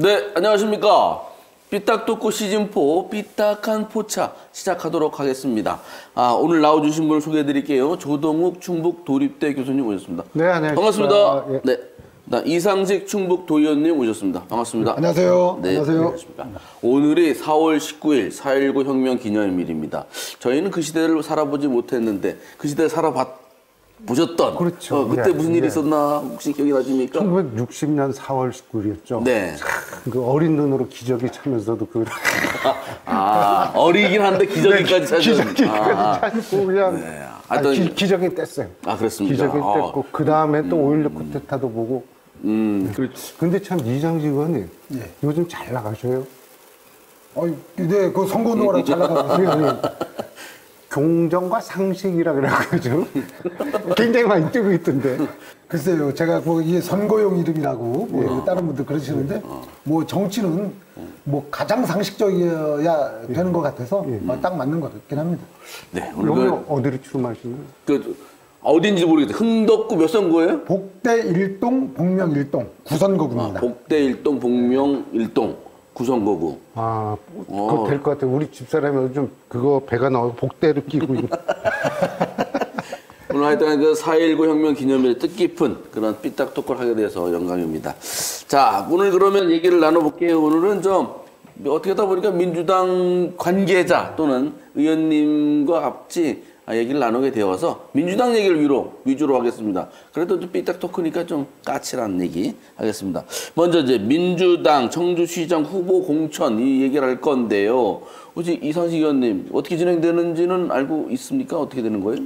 네, 안녕하십니까. 삐딱도꾸 시즌4 삐딱한 포차 시작하도록 하겠습니다. 오늘 나와주신 분을 소개해드릴게요. 조동욱 충북도립대 교수님 오셨습니다. 네, 안녕하십니까. 반갑습니다. 예. 네. 이상직 충북도의원님 오셨습니다. 반갑습니다. 안녕하세요. 네, 안녕하세요. 안녕하십니까. 오늘이 4월 19일 4.19 혁명 기념일입니다. 저희는 그 시대를 살아보지 못했는데 그 시대를 보셨던 그렇죠. 그때 네. 무슨 일이 네. 있었나 혹시 기억이 나십니까? 1960년 4월 19일이었죠. 네. 그 어린 눈으로 기저귀 차면서도 그 어리긴 한데 기저귀까지 찾은. 기저귀까지 찾고 그냥 네. 기저귀 뗐어요. 그렇습니다. 기저귀 뗐고 그 다음에 또 5.16 쿠데타도 보고. 그렇지. 근데 참 이상직 의원님 요즘 잘 나가셔요. 네, 그 선거운동을 잘 나가고 경정과 상식이라 그래가지고 굉장히 많이 뜨고 있던데. 글쎄요, 제가 뭐 이게 선거용 이름이라고 뭐 다른 분들 그러시는데 뭐 정치는 뭐 가장 상식적이어야 되는 것 같아서 딱 맞는 것 같긴 합니다. 네, 오늘 오늘 어디로 출마하시나요? 어딘지 모르겠어요. 흥덕구 몇 선거예요? 복대 1동, 복명 1동 9선거구입니다. 복대 1동, 복명 1동, 구선거구. 그거 될 것 같아요. 우리 집사람이 요즘 그거 배가 나와서 복대를 끼고 있는. 오늘 하여튼 그 4.19 혁명 기념일 뜻깊은 그런 삐딱토크를 하게 돼서 영광입니다. 자, 오늘 그러면 얘기를 나눠볼게요. 오늘은 좀 어떻게 하다 보니까 민주당 관계자 또는 의원님과 같이 얘기를 나누게 되어서 민주당 얘기를 위주로 하겠습니다. 그래도 좀 삐딱토크니까 좀 까칠한 얘기 하겠습니다. 먼저 이제 민주당 청주시장 후보 공천 이 얘기를 할 건데요. 혹시 이상식 의원님 어떻게 진행되는지는 알고 있습니까? 어떻게 되는 거예요?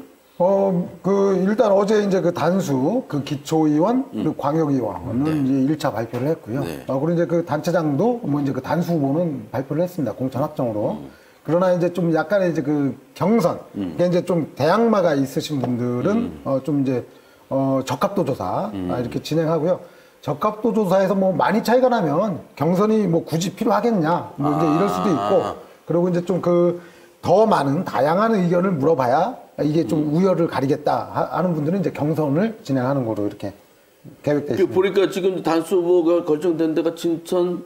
일단 어제 이제 그 단수, 그 기초의원, 그리고 광역의원은 이제 1차 발표를 했고요. 네. 그리고 이제 그 단체장도 뭐 이제 그 단수 후보는 발표를 했습니다. 공천 확정으로. 그러나 이제 좀 약간의 이제 그 경선, 그러니까 이제 좀 대항마가 있으신 분들은 좀 이제 적합도 조사 이렇게 진행하고요. 적합도 조사에서 뭐 많이 차이가 나면 경선이 뭐 굳이 필요하겠냐, 뭐 이제 이럴 수도 있고, 그리고 이제 좀 그 더 많은 다양한 의견을 물어봐야 이게 좀 우열을 가리겠다 하는 분들은 이제 경선을 진행하는 거로 이렇게 계획되어 있습니다. 보니까 지금 단수 후보가 결정된 데가 진천,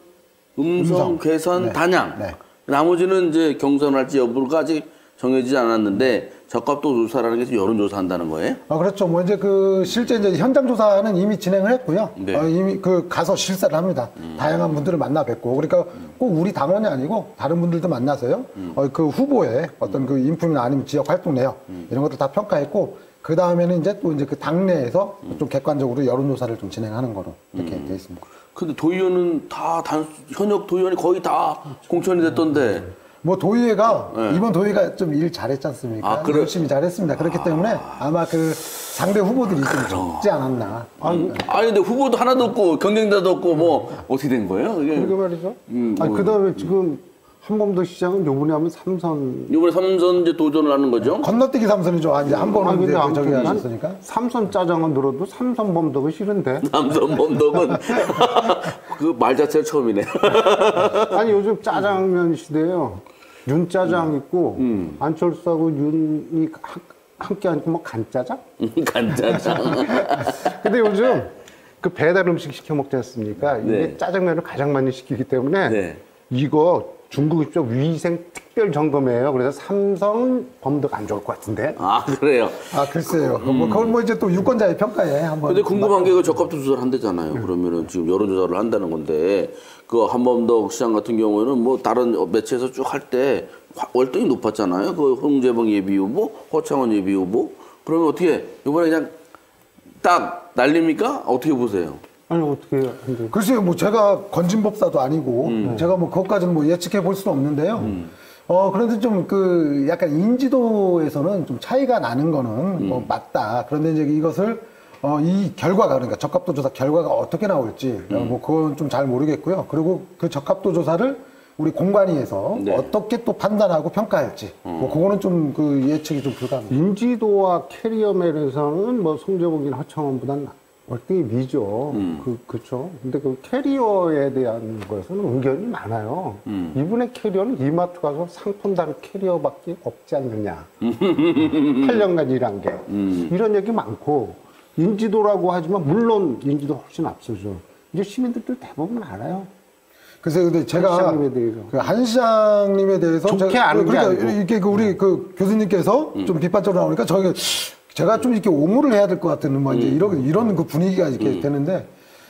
음성, 괴산, 네. 단양. 네. 나머지는 이제 경선할지 여부가 아직 정해지지 않았는데 적합도 조사라는 게 여론조사한다는 거예요? 그렇죠. 뭐 이제 그 실제 이제 현장 조사는 이미 진행을 했고요. 네. 이미 그 가서 실사를 합니다. 다양한 분들을 만나 뵙고 그러니까 꼭 우리 당원이 아니고 다른 분들도 만나서요. 그 후보의 어떤 그 인품이나 아니면 지역 활동 내역 이런 것들 다 평가했고 그 다음에는 이제 또 이제 그 당내에서 좀 객관적으로 여론조사를 좀 진행하는 거로 이렇게 되어 있습니다. 근데 도의원은 다 현역 도의원이 거의 다 공천이 됐던데. 뭐 도의회가 이번 도의회가 좀 일 잘했지 않습니까? 그래? 열심히 잘했습니다. 그렇기 때문에 아마 그 상대 후보들이 좀 적지 않았나. 아니 근데 후보도 하나도 없고 경쟁자도 없고 뭐 어떻게 된 거예요? 이게 그러게 말이죠. 그 다음에 지금 한범도 시장은 요번에 하면 삼선. 이번에 3선 이제 도전을 하는 거죠? 건너뛰기 삼선이죠. 이제 한 번은 근데 이제 저기 아무튼 하셨으니까. 삼선 짜장은 늘어도 삼선 범덕은 싫은데. 삼선 범덕은 그 말 자체가 처음이네. 아니 요즘 짜장면 시대예요. 윤 짜장 있고 안철수하고 윤이 함께 하니까 뭐 간짜장? 간짜장. 근데 요즘 그 배달 음식 시켜 먹지 않습니까? 이게 네. 짜장면을 가장 많이 시키기 때문에 네. 이거 중국 입법 위생 특별 점검이에요. 그래서 삼성 범덕 안 좋을 것 같은데. 그래요. 글쎄요. 뭐 그건 뭐 이제 또 유권자의 평가에 한번. 근데 궁금한 게 그 적합도 조사를 한대잖아요. 그러면은 지금 여론조사를 한다는 건데 그 한범덕 시장 같은 경우에는 뭐 다른 매체에서 쭉 할 때 월등히 높았잖아요. 그 홍재봉 예비 후보, 허창원 예비 후보. 그러면 어떻게 이번에 그냥 딱 날립니까? 어떻게 보세요? 아니 어떻게 근데 글쎄요. 뭐 제가 건진법사도 아니고 제가 뭐 그것까지는 뭐 예측해 볼 수는 없는데요. 그런데 좀 그 약간 인지도에서는 좀 차이가 나는 거는 뭐 맞다. 그런데 이제 이것을 이 결과가 그러니까 적합도 조사 결과가 어떻게 나올지 뭐 그건 좀 잘 모르겠고요. 그리고 그 적합도 조사를 우리 공관위에서 네. 어떻게 또 판단하고 평가할지 뭐 그거는 좀 그 예측이 좀 불가합니다. 인지도와 캐리어 면에서는 뭐 송재복이나 하청원보다는 월등히 미죠. 그렇죠. 근데 그 캐리어에 대한 것은 의견이 많아요. 이분의 캐리어는 이마트 가서 상품 다른 캐리어밖에 없지 않느냐. 8년간 일한 게. 이런 얘기 많고 인지도라고 하지만 물론 인지도 훨씬 앞서죠. 이제 시민들도 대부분 알아요. 그래서 근데 제가 시장님에 대해서. 그 한 시장님에 대해서 좋게 아는 게 그러니까 아니고. 이렇게 그 우리 그 교수님께서 좀 비판적으로 나오니까 제가 좀 이렇게 옹호를 해야 될 것 같은 뭐 이제 이런 그 분위기가 이렇게 되는데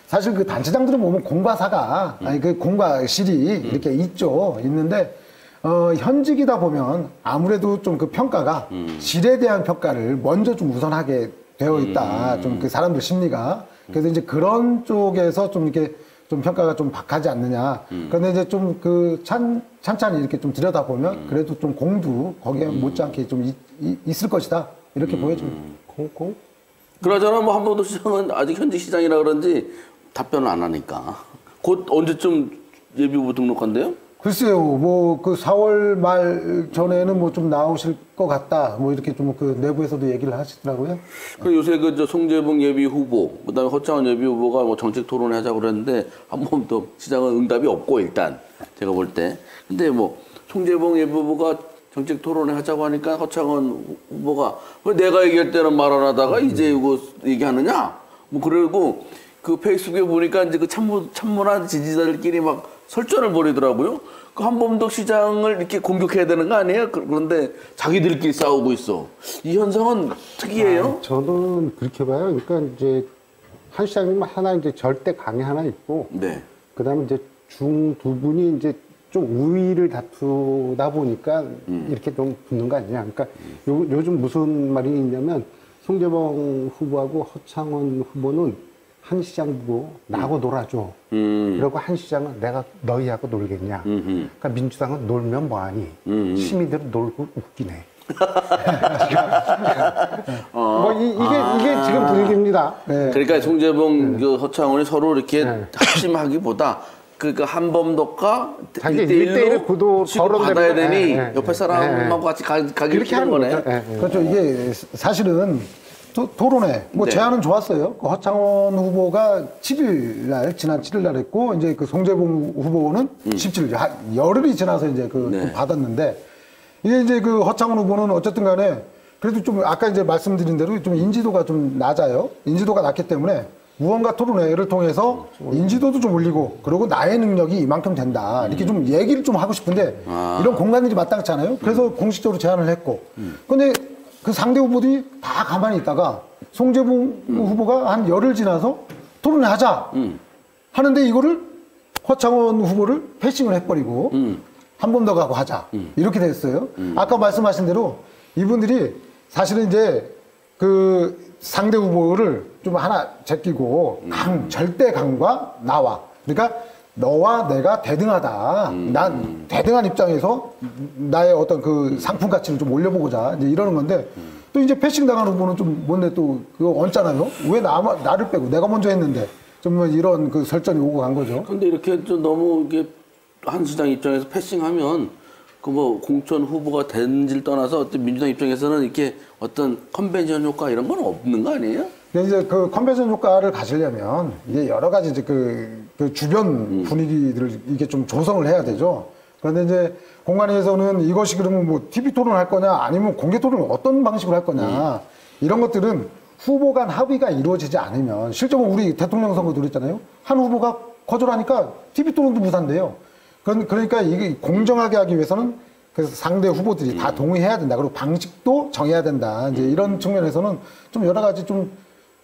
사실 그 단체장들은 보면 공과 사가 아니 그 공과 실이 이렇게 있는데 현직이다 보면 아무래도 좀 그 평가가 실에 대한 평가를 먼저 좀 우선하게 되어 있다. 좀 그 사람들 심리가. 그래서 이제 그런 쪽에서 좀 이렇게 좀 평가가 좀 박하지 않느냐. 그런데 이제 좀 그 찬찬히 이렇게 좀 들여다보면 그래도 좀 공도 거기에 못지않게 좀 있을 것이다. 이렇게 보여집니다. 공? 그러잖아 뭐 한번도 시장은 아직 현직 시장이라 그런지 답변을 안 하니까 곧 언제쯤 예비후보 등록한대요? 글쎄요, 뭐, 그 4월 말 전에는 뭐 좀 나오실 것 같다. 뭐 이렇게 좀 그 내부에서도 얘기를 하시더라고요. 그 요새 그 송재봉 예비 후보, 그다음에 허창원 예비 후보가 뭐 정책 토론을 하자고 그랬는데 한 번도 시장은 응답이 없고 일단 제가 볼 때. 근데 뭐 송재봉 예비 후보가 정책 토론을 하자고 하니까 허창원 후보가 왜 내가 얘기할 때는 말 안 하다가 이제 이거 얘기하느냐? 뭐 그러고 그 페이스북에 보니까 이제 그 참모나 지지자들끼리 막 설전을 벌이더라고요. 그 한범덕 시장을 이렇게 공격해야 되는 거 아니에요? 그런데 자기들끼리 싸우고 있어. 이 현상은 특이해요. 저는 그렇게 봐요. 그러니까 이제 한 시장님 하나 이제 절대 강이 하나 있고, 네. 그다음에 이제 중 두 분이 이제 좀 우위를 다투다 보니까 이렇게 좀 붙는 거 아니냐. 그러니까 요즘 무슨 말이 있냐면 송재봉 후보하고 허창원 후보는 한 시장 보고 나하고 놀아줘. 그리고 한 시장은 내가 너희하고 놀겠냐. 그러니까 민주당은 놀면 뭐하니. 시민들은 놀고 웃기네. 이게 지금 분위기입니다. 네. 그러니까 송재봉 그 허창원이 서로 이렇게 합심하기보다 그러니까 한범덕과 자기 1대1 구도 받아야 되니 옆에 네. 사람하고 같이 가기를 키는 거네. 그렇죠. 이게 사실은 토론회, 뭐 네. 제안은 좋았어요. 그 허창원 후보가 7일 날, 지난 7일 날 했고, 이제 그 송재봉 후보는 17일, 열흘이 지나서 이제 네. 받았는데, 이게 이제 그 허창원 후보는 어쨌든 간에 그래도 좀 아까 이제 말씀드린 대로 좀 인지도가 좀 낮아요. 인지도가 낮기 때문에 무언가 토론회를 통해서 인지도도 좀 올리고, 그리고 나의 능력이 이만큼 된다. 이렇게 좀 얘기를 좀 하고 싶은데, 이런 공간들이 마땅치 않아요. 그래서 공식적으로 제안을 했고, 근데 그 상대 후보들이 다 가만히 있다가 송재봉 후보가 한 열흘 지나서 토론회 하자 하는데 이거를 허창원 후보를 패싱을 해버리고 한 번 더 가고 하자 이렇게 됐어요. 아까 말씀하신 대로 이분들이 사실은 이제 그 상대 후보를 좀 하나 제끼고 절대 강과 나와. 그러니까 너와 내가 대등하다. 난 대등한 입장에서 나의 어떤 그 상품 가치를 좀 올려보고자 이제 이러는 건데 또 이제 패싱 당한 후보는 좀 뭔데 또 그거 얹잖아요. 왜 나를 빼고 내가 먼저 했는데 좀 이런 그 설전이 오고 간 거죠. 근데 이렇게 좀 너무 이게 한 시장 입장에서 패싱하면 그 뭐 공천 후보가 된지를 떠나서 어떤 민주당 입장에서는 이렇게 어떤 컨벤션 효과 이런 건 없는 거 아니에요? 이제 그 컨벤션 효과를 가지려면 이게 여러 가지 이제 그 주변 분위기들을 이게 좀 조성을 해야 되죠. 그런데 이제 공간에서는 이것이 그러면 뭐 TV 토론을 할 거냐 아니면 공개 토론을 어떤 방식으로 할 거냐 이런 것들은 후보 간 합의가 이루어지지 않으면 실제로 우리 대통령 선거도 그랬잖아요. 한 후보가 거절하니까 TV 토론도 무산돼요. 그러니까 이게 공정하게 하기 위해서는 그래서 상대 후보들이 다 동의해야 된다. 그리고 방식도 정해야 된다. 이제 이런 측면에서는 좀 여러 가지 좀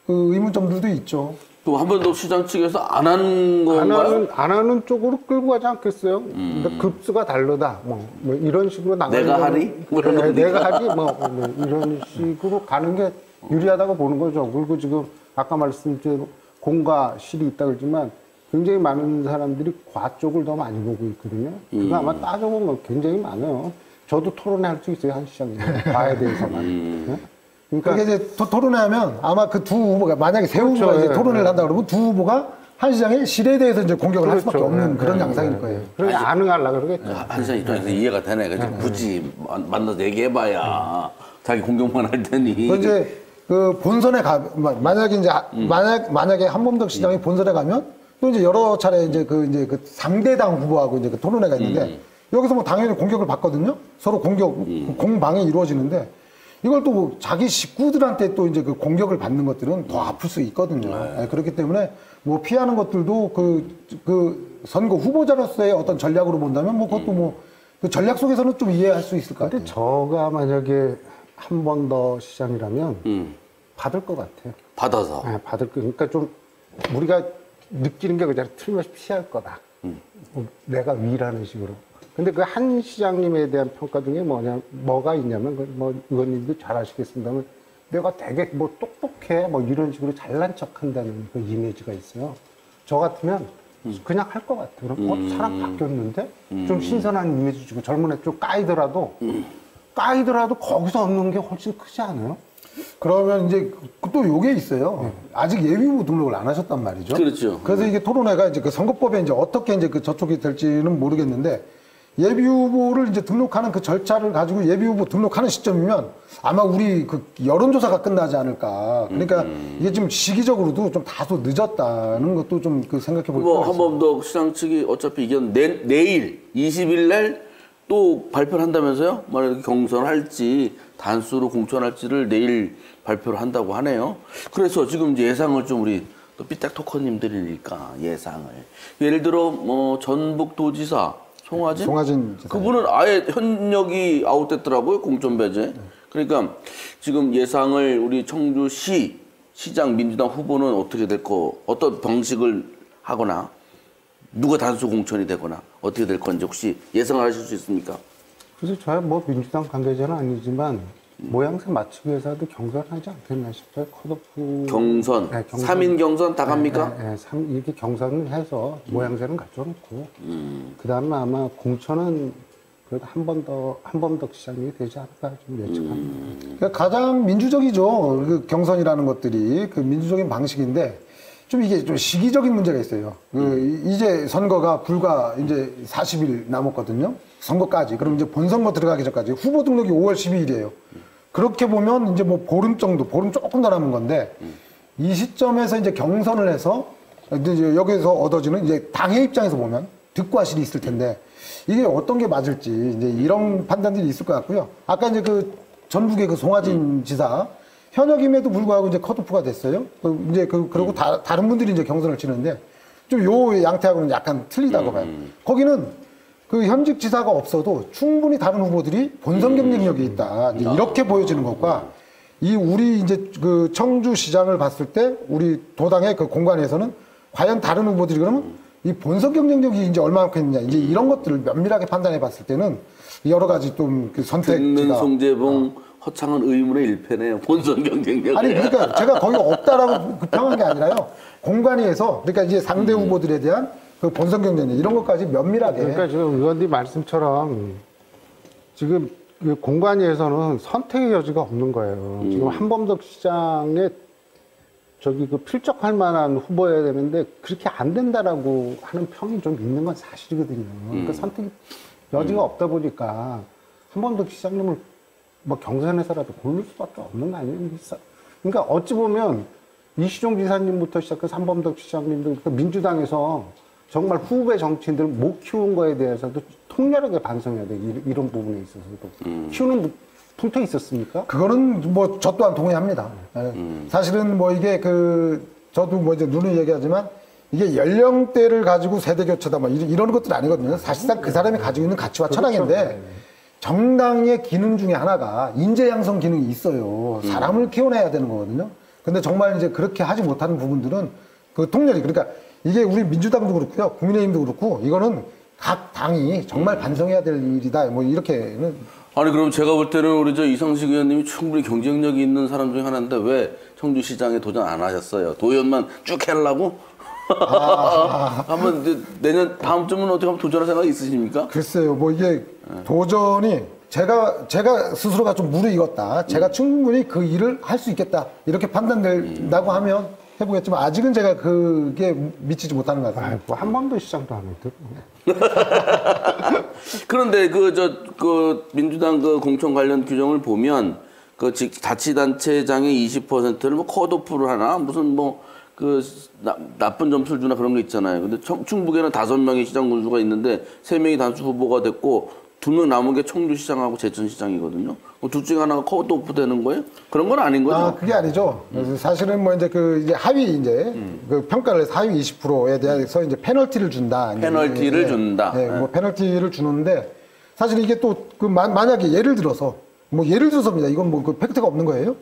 그 의문점들도 있죠. 또 한 번도 시장 측에서 안 한 건가요? 안 하는 쪽으로 끌고 가지 않겠어요? 근데 급수가 다르다. 뭐 이런 식으로 나가는 내가 거는- 하니? 뭐 이런 것도 내가 하지? 뭐 이런 식으로 가는 게 유리하다고 보는 거죠. 그리고 지금 아까 말씀드린 공과 실이 있다 그러지만 굉장히 많은 사람들이 과 쪽을 더 많이 보고 있거든요. 그거 아마 따져보면 굉장히 많아요. 저도 토론회 할 수 있어요, 한 시장에. 과에 대해서만. 네? 그러니까 그러니까 이제 토론회 하면 아마 그 두 후보가 만약에 세 그렇죠. 후보가 이제 예, 토론회를 예. 한다 그러면 두 후보가 한 시장의 실에 대해서 이제 공격을 할 수밖에 그렇죠. 없는 예, 그런 예, 양상일 예, 거예요. 그러니 안 하려고 그러겠죠. 한 시장 입장에서 이해가 되네. 그래서 굳이 만나서 얘기해봐야 자기 공격만 할 테니. 그 이제 그 본선에 만약에 이제 만약에 한범덕 시장이 본선에 가면 또 이제 여러 차례 이제 그 상대당 후보하고 이제 그 토론회가 있는데 여기서 뭐 당연히 공격을 받거든요. 서로 공방이 이루어지는데 이걸 또 자기 식구들한테 또 이제 그 공격을 받는 것들은 더 아플 수 있거든요. 네, 그렇기 때문에 뭐 피하는 것들도 그 선거 후보자로서의 어떤 전략으로 본다면 뭐 그것도 뭐 그 전략 속에서는 좀 이해할 수 있을 것 같아요. 근데 저가 만약에 한 번 더 시장이라면 받을 것 같아요. 받아서. 네, 받을 거. 그러니까 좀 우리가 느끼는 게 그냥 틀림없이 피할 거다. 내가 위라는 식으로. 근데 그 한 시장님에 대한 평가 중에 뭐가 있냐면, 뭐, 의원님도 잘 아시겠습니다만, 내가 되게 뭐 똑똑해, 뭐 이런 식으로 잘난 척 한다는 그 이미지가 있어요. 저 같으면 그냥 할 것 같아요. 그럼, 사람 바뀌었는데? 좀 신선한 이미지 주고 젊은 애 좀 까이더라도 거기서 얻는 게 훨씬 크지 않아요? 그러면 이제 또 요게 있어요. 아직 예비후보 등록을 안 하셨단 말이죠. 그렇죠. 그래서 이게 토론회가 이제 그 선거법에 이제 어떻게 이제 그 저촉이 될지는 모르겠는데 예비후보를 이제 등록하는 그 절차를 가지고 예비후보 등록하는 시점이면 아마 우리 그 여론조사가 끝나지 않을까. 그러니까 이게 지금 시기적으로도 좀 다소 늦었다는 것도 좀 그 생각해 볼 뭐 필요가 한 번 더 시장 측이 어차피 이겼는데 내일 20일 날 또 발표를 한다면서요? 만약에 경선할지 단수로 공천할지를 내일 발표를 한다고 하네요. 그래서 지금 이제 예상을 좀 우리 또 삐딱 토커님들이니까 예상을 예를 들어 뭐 전북도지사 송하진 지사. 그분은 아예 현역이 아웃됐더라고요, 공천 배제. 그러니까 지금 예상을 우리 청주시 시장 민주당 후보는 어떻게 될 거, 어떤 방식을 하거나 누가 단수 공천이 되거나 어떻게 될 건지 혹시 예상을 하실 수 있습니까? 그래서 저야 뭐 민주당 관계자는 아니지만 모양새 맞추기 위해서도 경선하지 않겠나 싶어요. 컷오프. 경선, 네, 3인 경선 다 갑니까? 네, 이렇게 경선을 해서 모양새는 갖춰놓고 그 다음에 아마 공천은 그래도 한 번 더 시장이 되지 않을까 좀 예측합니다. 그러니까 가장 민주적이죠. 그 경선이라는 것들이 그 민주적인 방식인데 좀 이게 좀 시기적인 문제가 있어요. 이제 선거가 불과 이제 40일 남았거든요. 선거까지. 그럼 이제 본선거 들어가기 전까지 후보 등록이 5월 12일이에요. 그렇게 보면 이제 뭐 보름 정도, 보름 조금 더 남은 건데 이 시점에서 이제 경선을 해서 이제 여기서 얻어지는 이제 당의 입장에서 보면 득과 실이 있을 텐데 이게 어떤 게 맞을지 이제 이런 판단들이 있을 것 같고요. 아까 이제 그 전북의 그 송하진 지사 현역임에도 불구하고 이제 컷오프가 됐어요. 이제 그리고 다른 분들이 이제 경선을 치는데 좀 요 양태하고는 약간 틀리다고 봐요. 거기는 그 현직 지사가 없어도 충분히 다른 후보들이 본선 경쟁력이 있다. 이제 이렇게 보여지는 것과 이 우리 이제 그 청주시장을 봤을 때 우리 도당의 그 공간에서는 과연 다른 후보들이 그러면 이 본선 경쟁력이 이제 얼마만큼 있느냐 이제 이런 것들을 면밀하게 판단해 봤을 때는 여러 가지 좀 그 선택지가 듣는 송재봉 허창은 의문의 일패네요. 본선 경쟁력. 아니 그러니까 제가 거기 없다라고 평한 게 아니라요. 공관위에서 그러니까 이제 상대 후보들에 대한 그 본선 경쟁력 이런 것까지 면밀하게. 그러니까 지금 의원님 말씀처럼 지금 그 공관위에서는 선택의 여지가 없는 거예요. 지금 한범석 시장에 저기 그 필적할 만한 후보여야 되는데 그렇게 안 된다라고 하는 평이 좀 있는 건 사실이거든요. 그러니까 선택 여지가 없다 보니까 한범석 시장님을 뭐 경선에서라도 고를 수밖에 없는 거 아닙니까? 그러니까 어찌 보면 이시종 지사님부터 시작해서 한범석 시장님도 민주당에서 정말 후배 정치인들을 못 키운 거에 대해서도 통렬하게 반성해야 돼. 이런 부분에 있어서도. 키우는 풍토 있었습니까? 그거는 뭐 저 또한 동의합니다. 예. 사실은 뭐 이게 그 저도 뭐 이제 누누이 얘기하지만 이게 연령대를 가지고 세대 교체다 뭐 이런 것들은 아니거든요. 사실상 그 사람이 가지고 있는 가치와 철학인데 정당의 기능 중에 하나가 인재 양성 기능이 있어요. 사람을 키워내야 되는 거거든요. 근데 정말 이제 그렇게 하지 못하는 부분들은 그 통렬히 그러니까 이게 우리 민주당도 그렇고요. 국민의힘도 그렇고 이거는 각 당이 정말 반성해야 될 일이다. 뭐 이렇게는 아니 그럼 제가 볼 때는 우리 저 이상식 의원님이 충분히 경쟁력이 있는 사람 중에 하나인데 왜 청주시장에 도전 안 하셨어요? 도연만 쭉 하려고? 한번 이제 내년 다음쯤은 어떻게 한번 도전할 생각 있으십니까? 글쎄요, 뭐 이게 도전이 제가 스스로가 좀 무르익었다. 제가 충분히 그 일을 할 수 있겠다. 이렇게 판단된다고 하면 해보겠지만 아직은 제가 그게 미치지 못하는 것 같아요. 뭐 한 번도 시장도 안 했더라고요. 그런데 그 민주당 그 공천 관련 규정을 보면 그 자치단체장의 20%를 뭐 컷오프를 하나 무슨 뭐 그 나쁜 점수를 주나 그런 거 있잖아요. 근데 충북에는 5명의 시장 군수가 있는데 3명이 단수 후보가 됐고 두 명 남은 게 청주시장하고 제천시장이거든요. 둘 중에 하나가 컷오프 되는 거예요? 그런 건 아닌 거죠? 아, 그게 아니죠. 그래서 사실은 뭐 이제 이제 하위 이제 그 평가를 해서 하위 20%에 대해서 이제 페널티를 준다. 페널티를 준다. 네, 뭐 페널티를 주는데 사실 이게 또 그 만약에 예를 들어서입니다. 이건 뭐 그 팩트가 없는 거예요.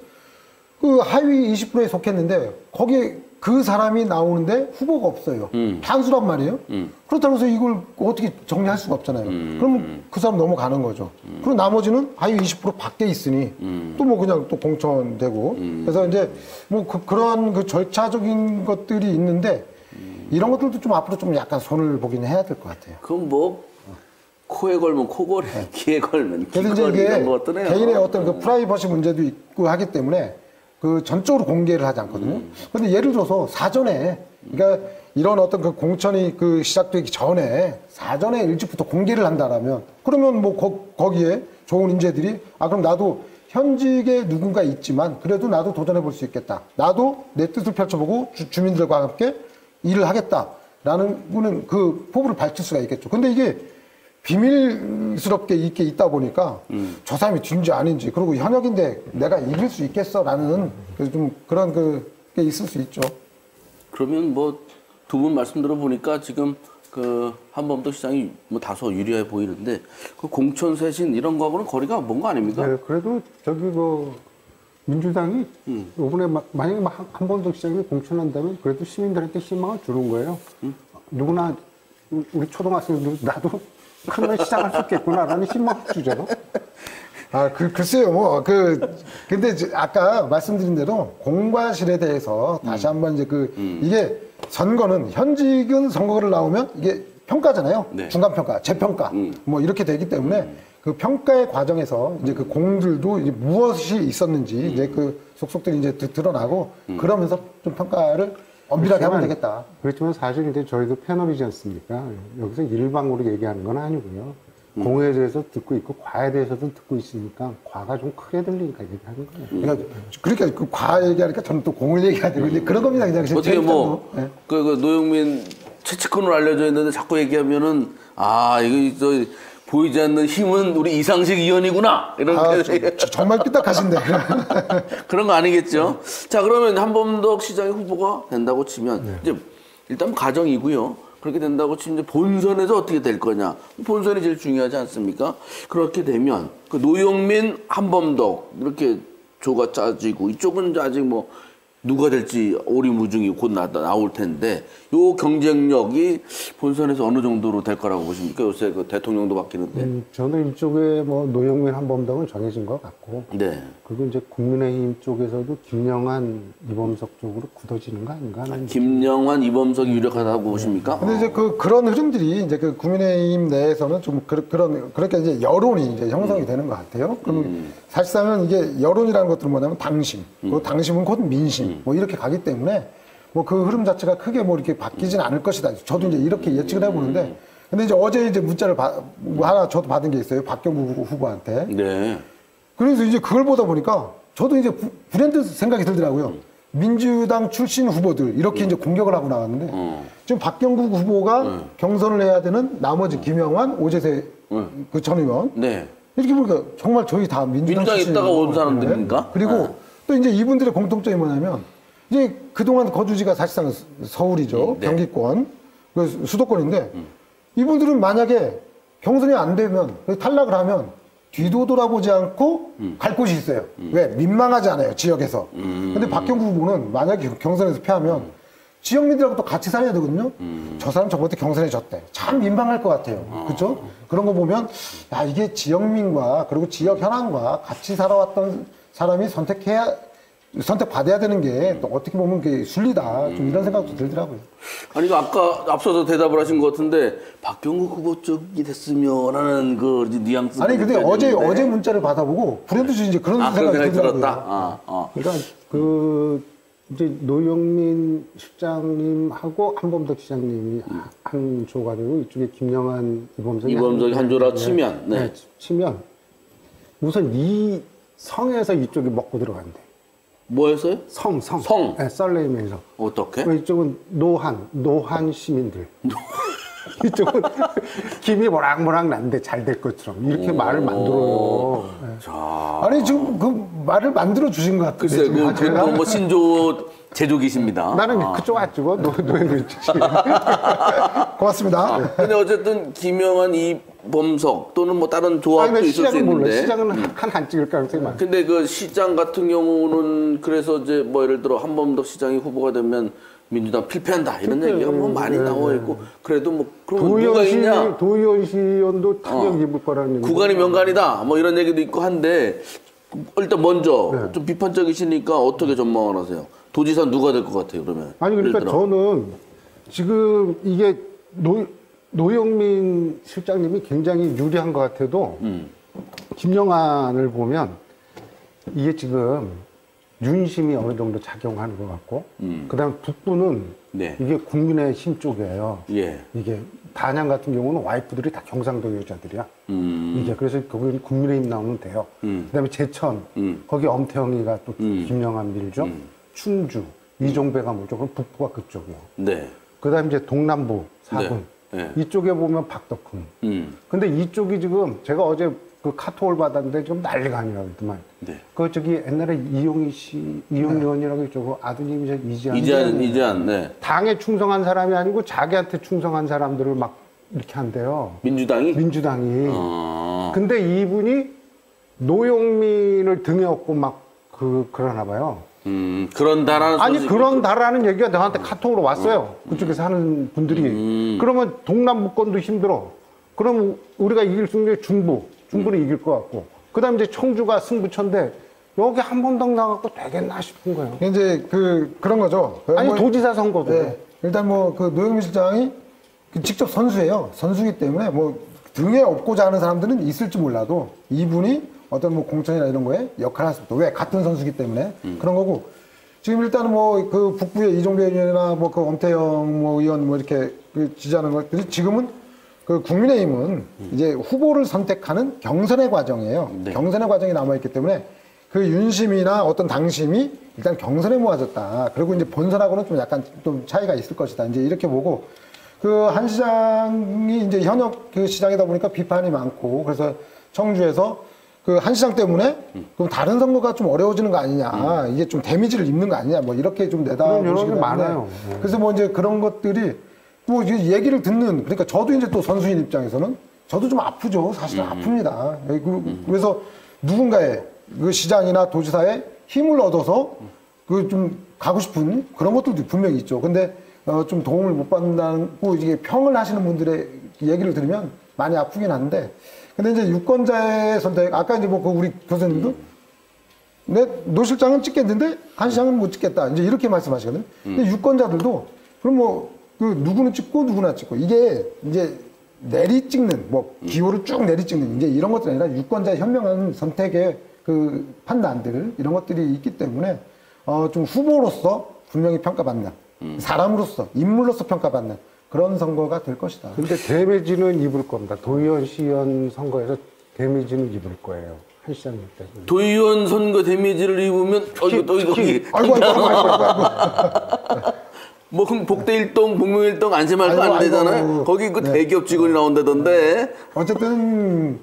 그 하위 20%에 속했는데 거기에 그 사람이 나오는데 후보가 없어요. 단수란 말이에요. 그렇다고 해서 이걸 어떻게 정리할 수가 없잖아요. 그러면 그 사람 넘어가는 거죠. 그리고 나머지는 하위 20% 밖에 있으니 또 뭐 그냥 또 공천되고. 그래서 이제 뭐 그러한 그 절차적인 것들이 있는데 이런 것들도 좀 앞으로 좀 약간 손을 보긴 해야 될 것 같아요. 그럼 뭐 코에 걸면 코걸이, 귀에 걸면 그래서 이제 귀걸이 이게 이런 것들은 개인의 어떤 그 프라이버시 문제도 있고 하기 때문에 그 전적으로 공개를 하지 않거든요. 근데 예를 들어서 사전에, 그러니까 이런 어떤 그 공천이 그 시작되기 전에 사전에 일찍부터 공개를 한다라면 그러면 뭐 거기에 좋은 인재들이 그럼 나도 현직에 누군가 있지만 그래도 나도 도전해 볼 수 있겠다. 나도 내 뜻을 펼쳐보고 주민들과 함께 일을 하겠다라는 거는 그 포부를 밝힐 수가 있겠죠. 근데 이게 비밀스럽게 이렇게 있다 보니까 저 사람이 진지 아닌지 그리고 현역인데 내가 이길 수 있겠어라는 좀 그런 게 있을 수 있죠. 그러면 뭐 두 분 말씀 들어보니까 지금 그 한범도 시장이 뭐 다소 유리해 보이는데 그 공천 쇄신 이런 거하고는 거리가 먼 거 아닙니까? 네, 그래도 저기 그 민주당이 이번에 만약에 한범도 시장이 공천한다면 그래도 시민들한테 희망을 주는 거예요. 누구나 우리 초등학생들 나도 크면 시작할 수 있겠구나라는 희망을 주죠. 글쎄요, 근데 아까 말씀드린 대로 공과실에 대해서 다시 한번 이제 이게 선거는 현직은 선거를 나오면 이게 평가잖아요. 네. 중간평가, 재평가, 뭐 이렇게 되기 때문에 그 평가의 과정에서 이제 그 공들도 이제 무엇이 있었는지 이제 그 속속들이 이제 드러나고 그러면서 좀 평가를 엄밀하게 하면 되겠다. 그렇지만 사실 이제 저희도 패널이지 않습니까? 여기서 일방으로 얘기하는 건 아니고요. 공에 대해서 듣고 있고 과에 대해서도 듣고 있으니까 과가 좀 크게 들리니까 얘기하는 거예요. 그러니까 그 과 얘기하니까 저는 또 공을 얘기해야 되고 이제 그런 겁니다. 그냥 어떻게 뭐 그 노영민 최측근으로 알려져 있는데 자꾸 얘기하면은 이거 저 보이지 않는 힘은 우리 이상식 의원이구나 이렇게 정말 삐딱하신데 그런 거 아니겠죠? 자, 그러면 한범덕 시장의 후보가 된다고 치면 이제 일단 가정이고요. 그렇게 된다고 치면 이제 본선에서 어떻게 될 거냐? 본선이 제일 중요하지 않습니까? 그렇게 되면 그 노영민, 한범덕 이렇게 조가 짜지고 이쪽은 아직 뭐 누가 될지 오리무중이 곧 나올 텐데 요 경쟁력이 본선에서 어느 정도로 될 거라고 보십니까? 요새 그 대통령도 바뀌는데. 저는 이쪽에 뭐 노영민 한범덕은 정해진 것 같고. 네. 그리고 이제 국민의힘 쪽에서도 김영환, 이범석 쪽으로 굳어지는 거 아닌가 하는. 김영환, 이범석이 유력하다고 보십니까? 근데 이제 그런 흐름들이 이제 그 국민의힘 내에서는 좀 그렇게 이제 여론이 이제 형성이 되는 것 같아요. 그럼 사실상은 이게 여론이라는 것들은 뭐냐면 당심, 그 당심은 곧 민심, 뭐 이렇게 가기 때문에 뭐 그 흐름 자체가 크게 뭐 이렇게 바뀌진 않을 것이다. 저도 이제 이렇게 예측을 해보는데, 근데 이제 어제 이제 문자를 뭐 하나 저도 받은 게 있어요. 박경구 후보한테. 네. 그래서 이제 그걸 보다 보니까 저도 이제 불현듯 생각이 들더라고요. 민주당 출신 후보들 이렇게 이제 공격을 하고 나왔는데 지금 박경구 후보가 경선을 해야 되는 나머지 김영환, 오재세 그 전 의원 네. 이렇게 보니까 정말 저희 다 민주당 출신 있다가 온 사람들입니까? 그리고 또 이제 이분들의 공통점이 뭐냐면 이제 그동안 거주지가 사실상 서울이죠. 네. 경기권, 그 수도권인데 이분들은 만약에 경선이 안 되면 탈락을 하면 뒤도 돌아보지 않고 갈 곳이 있어요. 왜? 민망하지 않아요, 지역에서. 근데 박경구 후보는 만약에 경선에서 패하면 지역민들하고 또 같이 살아야 되거든요. 저 사람 저번에 경선에 졌대. 참 민망할 것 같아요. 그렇죠? 그런 거 보면 이게 지역민과 그리고 지역 현안과 같이 살아왔던 사람이 선택받아야 되는 게 또 어떻게 보면 그게 순리다. 좀 이런 생각도 들더라고요. 아니, 아까 앞서서 대답을 하신 것 같은데, 박경구 후보 쪽이 됐으면 하는 그 뉘앙스. 아니, 근데 어제 문자를 받아보고, 불현듯이 이제 그런 생각이 들더라고요. 들었다. 그러니까 이제 노영민 실장님하고 한범덕 시장님이 한 조가 되고 이쪽에 김영환, 이범석이 한 조라 치면. 네. 치면 우선 이 성에서 이쪽이 먹고 들어간대. 뭐였어요? 성. 성. 네, 썰레임에서. 어떻게? 이쪽은 노한 시민들. 이쪽은 김이 모락모락 난데 잘 될 것처럼 이렇게 말을 만들어요. 자, 아니 지금 그 말을 만들어 주신 것 같은데. 글쎄, 지금. 그래도 뭐 신조 제조기십니다. 나는 그쪽 안 찍어. 노예를 찍지. 고맙습니다. 근데 어쨌든 김영한, 이범석 또는 뭐 다른 조합도 아니, 있을 수 시장은 몰라. 있는데. 시장은 한 찍을 가능성이 많아. 근데 그 시장 같은 경우는 그래서 이제 뭐 예를 들어 한범덕 시장이 후보가 되면 민주당 필패한다 이런 얘기가 뭐 많이 나와 있고 그래도 뭐 그럼 누가 있냐? 도의원 시의원도 타격 입을 거라는 얘기. 구간이 명간이다 뭐 이런 얘기도 있고 한데 일단 먼저 좀 비판적이시니까 어떻게 전망을 하세요? 도지사 누가 될 것 같아요 그러면? 아니 그러니까 예를 들어. 저는 지금 이게 노영민 실장님이 굉장히 유리한 것 같아도 김영환을 보면 이게 지금 윤심이 어느 정도 작용하는 것 같고 그다음 북부는 네. 이게 국민의힘 쪽이에요. 예. 이게 단양 같은 경우는 와이프들이 다 경상도 여자들이야. 이게 그래서 거기 국민의힘 나오면 돼요. 그다음에 제천 거기 엄태영이가 또 김영환 밀죠. 충주 이종배가 뭐죠? 그럼 북부가 그쪽이에요. 네. 그다음에 이제 동남부 사군 네. 이쪽에 보면 박덕흠. 근데 이쪽이 지금 제가 어제 그 카톡을 받았는데 지금 난리가 아니라더만. 네. 그 저기 옛날에 이용희 씨, 이용 의원이라고 있죠. 그 아드님이 이재한. 이재한, 네. 당에 충성한 사람이 아니고 자기한테 충성한 사람들을 막 이렇게 한대요. 민주당이? 민주당이. 근데 이분이 노영민을 등에 업고 막 그러나 봐요. 그런다라는 아니 소식이 그런다라는 얘기가 나한테 카톡으로 왔어요. 그쪽에서 하는 분들이. 그러면 동남부권도 힘들어. 그럼 우리가 이길 수 있는 게 중부는 이길 것 같고. 그다음 이제 청주가 승부처인데 여기 한 번 더 나갖고 되겠나 싶은 거예요. 이제 그런 거죠. 아니 뭐, 도지사 선거도. 네. 일단 뭐 그 노영민 실장이 직접 선수예요. 선수기 때문에 뭐 등에 업고자 하는 사람들은 있을지 몰라도 이분이 어떤 뭐 공천이나 이런 거에 역할을 할 수 없다. 왜? 같은 선수기 때문에 그런 거고. 지금 일단은 뭐 그 북부의 이종배 의원이나 뭐 그 엄태영 뭐 의원 뭐 이렇게 그 지지하는 것들이 지금은 그 국민의힘은 이제 후보를 선택하는 경선의 과정이에요. 네. 경선의 과정이 남아있기 때문에 그 윤심이나 어떤 당심이 일단 경선에 모아졌다. 그리고 이제 본선하고는 좀 약간 좀 차이가 있을 것이다. 이제 이렇게 보고 그 한 시장이 이제 현역 그 시장이다 보니까 비판이 많고 그래서 청주에서 그 한 시장 때문에 그럼 다른 선거가 좀 어려워지는 거 아니냐. 이게 좀 데미지를 입는 거 아니냐. 뭐 이렇게 좀 그런 여론이 내다보시는 많아요. 그래서 뭐 이제 그런 것들이 뭐 얘기를 듣는 그러니까 저도 이제 또 선수인 입장에서는 저도 좀 아프죠. 사실은 아픕니다. 그래서 누군가의 그 시장이나 도지사의 힘을 얻어서 그 좀 가고 싶은 그런 것들도 분명히 있죠. 근데 좀 도움을 못 받는다고 이게 평을 하시는 분들의 얘기를 들으면 많이 아프긴 한데 근데 이제 유권자의 선택 아까 이제 뭐 그 우리 교수님도 노 실장은 찍겠는데 한 시장은 못 찍겠다. 이제 이렇게 말씀하시거든요. 근데 유권자들도 그럼 뭐 그 누구는 찍고 누구나 찍고 이게 이제 내리 찍는 뭐 기호를 쭉 내리 찍는 이제 이런 것들이 아니라 유권자의 현명한 선택의 그 판단들 이런 것들이 있기 때문에 좀 후보로서 분명히 평가받는 사람으로서 인물로서 평가받는 그런 선거가 될 것이다. 근데 데미지는 입을 겁니다. 도의원 시의원 선거에서 데미지는 입을 거예요. 한 시장님 때문에. 도의원 선거 데미지를 입으면 이거 또 이거 아이고. 뭐 복대 일동, 복명 일동 안심할 거 안 되잖아요. 거기 그 대기업 직원이 나온다던데. 어쨌든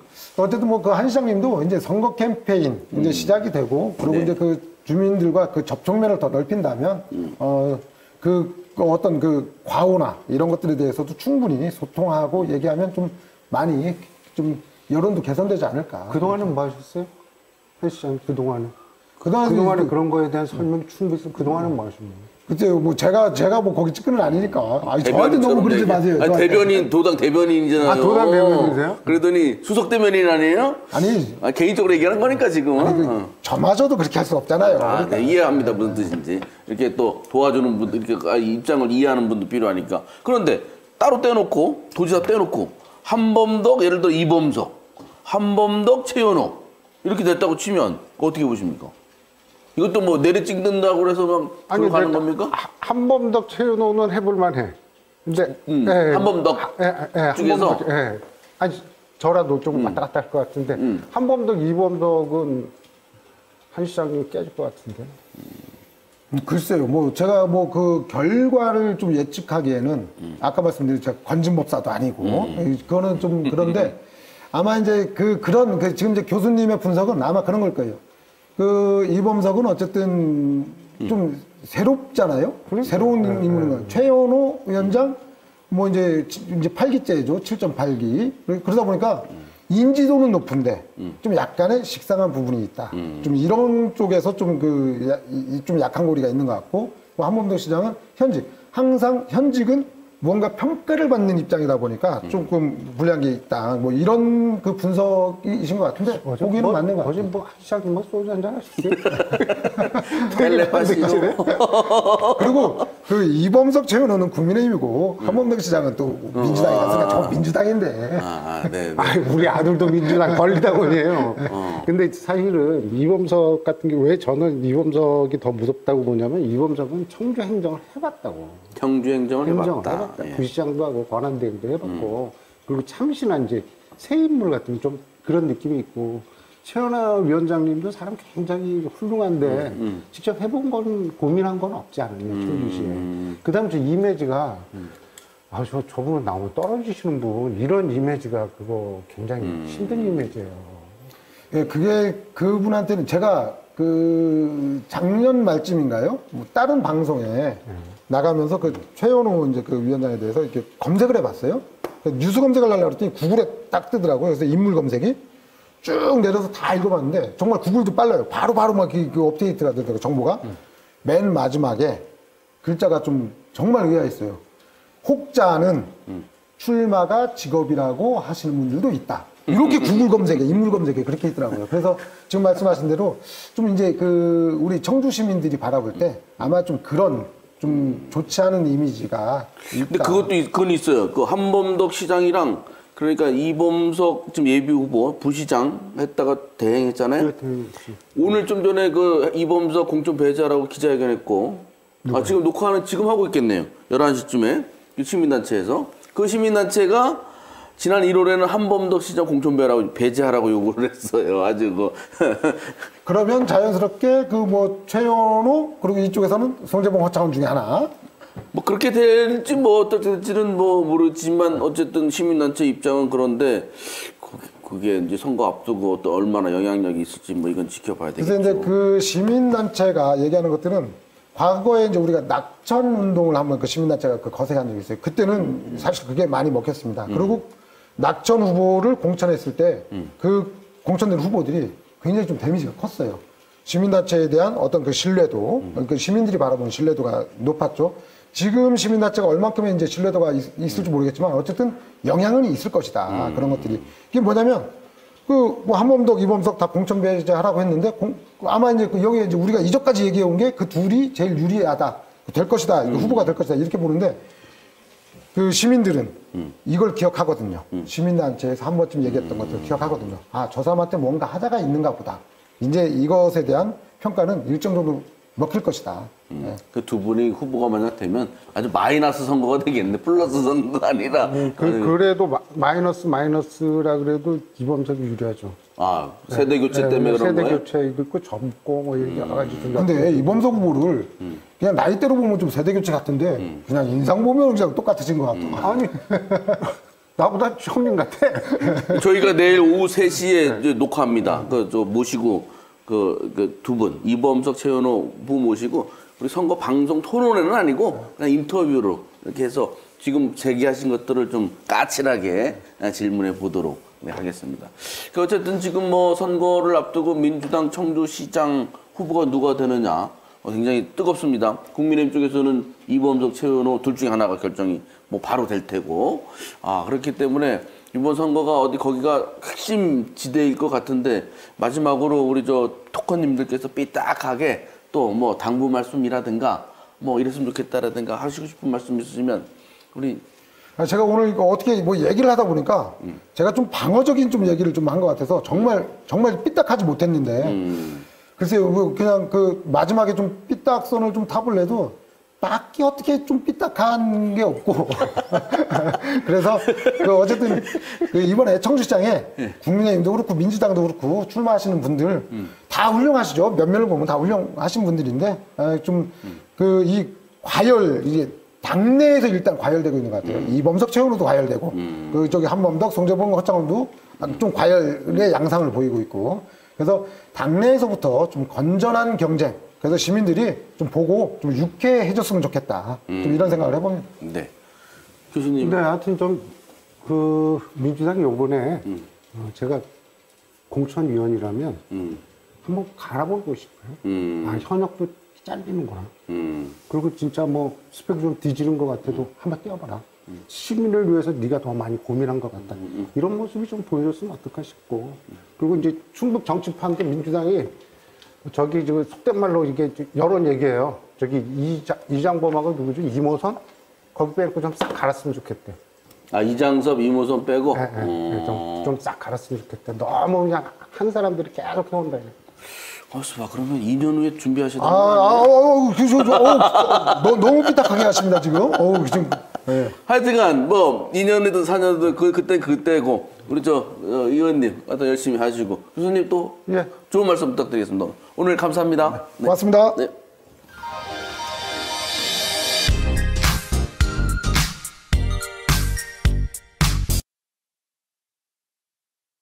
뭐 그 한 시장님도 이제 선거 캠페인 이제 시작이 되고 그리고 네. 이제 그 주민들과 그 접촉면을 더 넓힌다면 그 어떤 그 과오나 이런 것들에 대해서도 충분히 소통하고 얘기하면 좀 많이 좀 여론도 개선되지 않을까. 그동안은 뭐 하셨어요? 한 시장님 그동안은. 그동안에 그런 거에 대한 설명이 충분히 있으면 그동안은 뭐 하셨나요? 그때 뭐 제가 뭐 거기 측근은 아니니까. 아니, 저한테 너무 그러지 마세요. 아니, 저한테. 대변인, 도당 대변인이잖아요. 아, 도당 대변인이세요? 그러더니 수석 대변인 아니에요? 아니, 개인적으로 얘기하는 거니까 지금은. 저마저도 그렇게 할 수 없잖아요. 네, 이해합니다. 무슨 뜻인지. 이렇게 또 도와주는 분들, 이렇게 입장을 이해하는 분도 필요하니까. 그런데 따로 떼놓고, 도지사 떼놓고, 한범덕, 예를 들어 이범석, 한범덕, 최현호 이렇게 됐다고 치면 어떻게 보십니까? 이것도 뭐 내리 찍는다고 해서 막 들어 가는 겁니까? 한범덕 최윤호는 해볼만해. 근데 한범덕 쪽에서? 한범덕, 아니 저라도 조금 왔다 갔다 할 것 같은데 한범덕, 이범덕은 한 시장이 깨질 것 같은데. 글쎄요, 뭐 제가 뭐 그 결과를 좀 예측하기에는 아까 말씀드린 제가 관진법사도 아니고 그거는 좀 그런데 아마 이제 그런 지금 이제 교수님의 분석은 아마 그런 걸 거예요. 그 이범석은 어쨌든 좀 새롭잖아요. 새로운 인물인 최현호 위원장 뭐 이제 8기째죠. 7.8기. 그러다 보니까 인지도는 높은데 좀 약간의 식상한 부분이 있다. 좀 이런 쪽에서 좀 좀 약한 고리가 있는 것 같고, 뭐 한범덕 시장은 항상 현직은 무언가 평가를 받는 입장이다 보니까 조금 불리한 게 있다. 뭐 이런 그 분석이신 것 같은데 보기는 맞는 것 같아요. 어제 뭐 시작이 뭐 소주 한잔 하시지? 텔레파시로. 그리고 그 이범석 최현호는 국민의힘이고 한범덕 시장은 또 민주당이 갔으니까 저 민주당인데. 네. 아이, 우리 아들도 민주당 권리당원이에요. 근데 사실은 이범석 같은 게 왜 저는 이범석이 더 무섭다고 보냐면 이범석은 청주 행정을 해봤다고. 경주 행정을 해봤다. 예. 부시장도 하고 권한대행도 해봤고 그리고 참신한 이제 새 인물 같은 좀 그런 느낌이 있고 최현아 위원장님도 사람 굉장히 훌륭한데 직접 해본 건 고민한 건 없지 않느냐 청주시에. 그다음에 저 이미지가 저분은 나오면 떨어지시는 분 이런 이미지가 그거 굉장히 힘든 이미지예요. 예, 그게 그분한테는 제가 그 작년 말쯤인가요? 뭐 다른 방송에 나가면서 그 최현호 이제 그 위원장에 대해서 이렇게 검색을 해봤어요. 뉴스 검색을 하려고 그랬더니 구글에 딱 뜨더라고요. 그래서 인물 검색이 쭉 내려서 다 읽어봤는데 정말 구글도 빨라요. 바로 막 그 업데이트가 되더라고요. 정보가. 맨 마지막에 글자가 좀 정말 의아했어요. 혹자는 출마가 직업이라고 하시는 분들도 있다. 이렇게 구글 검색에, 인물 검색에 그렇게 있더라고요. 그래서 지금 말씀하신 대로 좀 이제 그 우리 청주 시민들이 바라볼 때 아마 좀 그런 좀 좋지 않은 이미지가 있다. 근데 그건 있어요. 그 한범덕 시장이랑 그러니까 이범석 지금 예비 후보 부시장 했다가 대행했잖아요. 오늘 좀 전에 그 이범석 공천 배제하라고 기자회견했고 지금 녹화는 지금 하고 있겠네요. 11시쯤에 시민단체에서 그 시민단체가 지난 1월에는 한범덕 시장 공천 배제하라고 요구를 했어요. 아주 그러면 자연스럽게 그 뭐 최현호 그리고 이쪽에서는 송재봉 허창원 중에 하나. 뭐 그렇게 될지 뭐 어떨지는 뭐 모르지만 어쨌든 시민단체 입장은 그런데 그게 이제 선거 앞두고 또 얼마나 영향력이 있을지 뭐 이건 지켜봐야 되겠죠. 그래서 이제 그 시민단체가 얘기하는 것들은 과거에 이제 우리가 낙천 운동을 한번 그 시민단체가 그 거세게 한 적이 있어요. 그때는 사실 그게 많이 먹혔습니다. 그리고 낙천 후보를 공천했을 때 그 공천된 후보들이 굉장히 좀 데미지가 컸어요. 시민단체에 대한 어떤 그 신뢰도, 그 시민들이 바라보는 신뢰도가 높았죠. 지금 시민단체가 얼만큼의 이제 신뢰도가 있을지 모르겠지만 어쨌든 영향은 있을 것이다. 그런 것들이. 이게 뭐냐면 그 뭐 한범덕, 이범석 다 공천 배제하라고 했는데 아마 이제 여기에 이제 우리가 이전까지 얘기해 온 게 그 둘이 제일 유리하다. 될 것이다. 후보가 될 것이다. 이렇게 보는데 그 시민들은 이걸 기억하거든요. 시민단체에서 한 번쯤 얘기했던 것들 기억하거든요. 저 사람한테 뭔가 하자가 있는가 보다. 이제 이것에 대한 평가는 일정 정도 먹힐 것이다. 네. 그 두 분이 후보가 만약 되면 아주 마이너스 선거가 되겠네. 플러스 선거가 아니라. 그래도 마이너스라 그래도 이범석이 유리하죠. 세대 교체 때문에 그런 세대 거예요? 교체도 있고 젊고 뭐 여러 가지 좀. 근데 이범석 후보를 그냥 나이대로 보면 좀 세대 교체 같은데 그냥 인상 보면 그냥 똑같아진 것 같아. 아니 나보다 형님 같아. 저희가 내일 오후 3시에 이제 녹화합니다. 저 모시고 그 두 분 이범석 최현호 후보 모시고 우리 선거 방송 토론회는 아니고 그냥 인터뷰로 이렇게 해서 지금 제기하신 것들을 좀 까칠하게 질문해 보도록 하겠습니다. 어쨌든 지금 뭐 선거를 앞두고 민주당 청주시장 후보가 누가 되느냐 굉장히 뜨겁습니다. 국민의힘 쪽에서는 이범석, 최현호 둘 중에 하나가 결정이 뭐 바로 될 테고 그렇기 때문에 이번 선거가 거기가 핵심 지대일 것 같은데 마지막으로 우리 저 토커님들께서 삐딱하게 또 뭐 당부 말씀이라든가 뭐 이랬으면 좋겠다라든가 하시고 싶은 말씀 있으시면 우리 제가 오늘 이거 어떻게 뭐 얘기를 하다 보니까 제가 좀 방어적인 좀 얘기를 좀 한 것 같아서 정말 삐딱하지 못했는데 글쎄요 그냥 그 마지막에 좀 삐딱선을 좀 타볼래도 딱히 어떻게 좀 삐딱한 게 없고. 그래서 어쨌든 이번에 청주시장에 국민의힘도 그렇고 민주당도 그렇고 출마하시는 분들 다 훌륭하시죠. 면면을 보면 다 훌륭하신 분들인데 좀 이 과열 이제 당내에서 일단 과열되고 있는 것 같아요. 이범석 최은호도 과열되고 저기 한범덕, 송재봉, 허창원도 좀 과열의 양상을 보이고 있고. 그래서 당내에서부터 좀 건전한 경쟁. 그래서 시민들이 좀 보고 좀 유쾌해졌으면 좋겠다. 좀 이런 생각을 해봅니다. 네. 교수님. 근데 하여튼 좀 민주당이 요번에 제가 공천위원이라면 한번 갈아보고 싶어요. 아, 현역도 잘리는구나. 그리고 진짜 뭐 스펙 좀 뒤지는 것 같아도 한번 뛰어봐라. 시민을 위해서 네가 더 많이 고민한 것 같다. 이런 모습이 좀 보여줬으면 어떨까 싶고. 그리고 이제 충북 정치판도 민주당이 저기 속된 말로 이게 여론 얘기예요. 저기 이장범하고 누구죠? 이모선? 거기 빼고 좀 싹 갈았으면 좋겠대. 아, 이장섭, 이모선 빼고? 좀 싹 갈았으면 좋겠대. 너무 그냥 한 사람들이 계속 해온다. 봐. 그러면 2년 후에 준비하셔야 너무 삐딱하게 하십니다, 지금. 지금. 네. 하여튼간, 2년이든 4년이든 그땐 그때고, 우리 의원님, 열심히 하시고, 교수님 또 예. 좋은 말씀 부탁드리겠습니다. 오늘 감사합니다. 고맙습니다. 네.